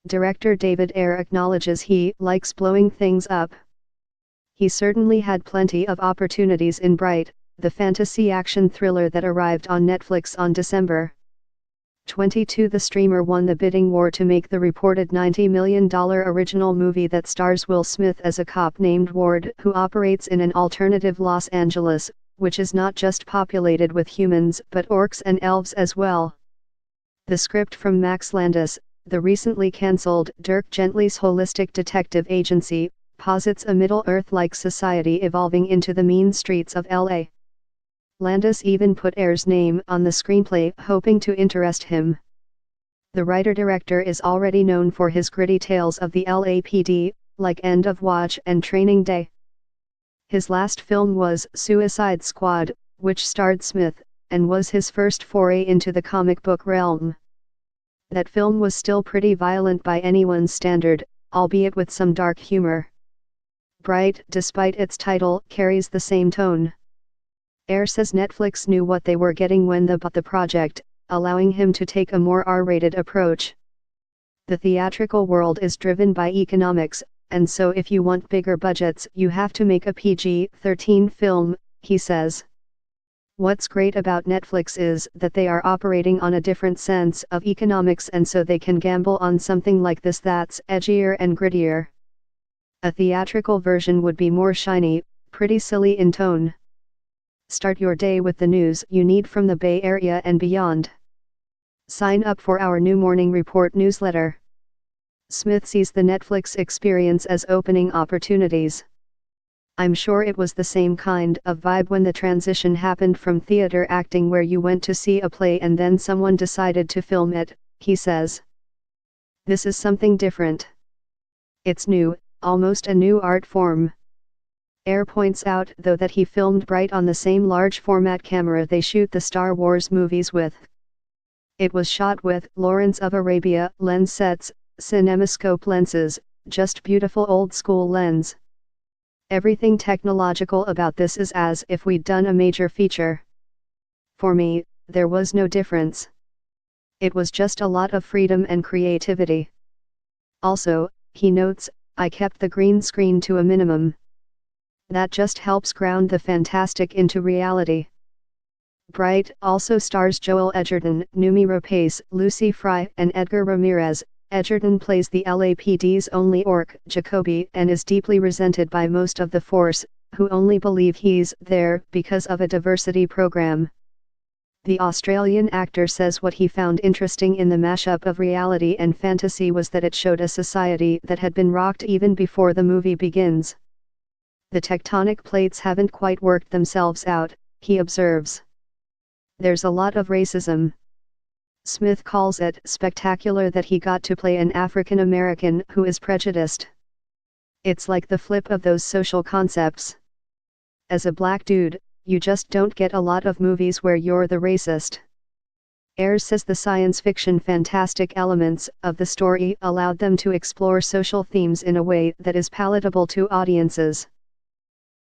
Director David Ayer acknowledges he likes blowing things up. He certainly had plenty of opportunities in Bright, the fantasy action thriller that arrived on Netflix on December 22. The streamer won the bidding war to make the reported $90 million original movie that stars Will Smith as a cop named Ward who operates in an alternative Los Angeles, which is not just populated with humans but orcs and elves as well. The script from Max Landis, the recently cancelled Dirk Gently's holistic detective agency, posits a Middle-Earth-like society evolving into the mean streets of L.A. Landis even put Ayer's name on the screenplay hoping to interest him. The writer-director is already known for his gritty tales of the LAPD, like End of Watch and Training Day. His last film was Suicide Squad, which starred Smith, and was his first foray into the comic book realm. That film was still pretty violent by anyone's standard, albeit with some dark humor. Bright, despite its title, carries the same tone. Ayer says Netflix knew what they were getting when they bought the project, allowing him to take a more R-rated approach. The theatrical world is driven by economics, and so if you want bigger budgets you have to make a PG-13 film, he says. What's great about Netflix is that they are operating on a different sense of economics and so they can gamble on something like this that's edgier and grittier. A theatrical version would be more shiny, pretty silly in tone. Start your day with the news you need from the Bay Area and beyond. Sign up for our new Morning Report newsletter. Smith sees the Netflix experience as opening opportunities. I'm sure it was the same kind of vibe when the transition happened from theater acting where you went to see a play and then someone decided to film it, he says. This is something different. It's new, almost a new art form. Ayer points out though that he filmed Bright on the same large format camera they shoot the Star Wars movies with. It was shot with Lawrence of Arabia lens sets, cinemascope lenses, just beautiful old school lens. Everything technological about this is as if we'd done a major feature. For me, there was no difference. It was just a lot of freedom and creativity. Also, he notes, I kept the green screen to a minimum. That just helps ground the fantastic into reality. Bright also stars Joel Edgerton, Noomi Rapace, Lucy Fry, and Edgar Ramirez. Edgerton plays the LAPD's only orc, Jacoby, and is deeply resented by most of the force, who only believe he's there because of a diversity program. The Australian actor says what he found interesting in the mashup of reality and fantasy was that it showed a society that had been rocked even before the movie begins. The tectonic plates haven't quite worked themselves out, he observes. There's a lot of racism. Smith calls it spectacular that he got to play an African American who is prejudiced. It's like the flip of those social concepts. As a black dude, you just don't get a lot of movies where you're the racist. Ayer says the science fiction fantastic elements of the story allowed them to explore social themes in a way that is palatable to audiences.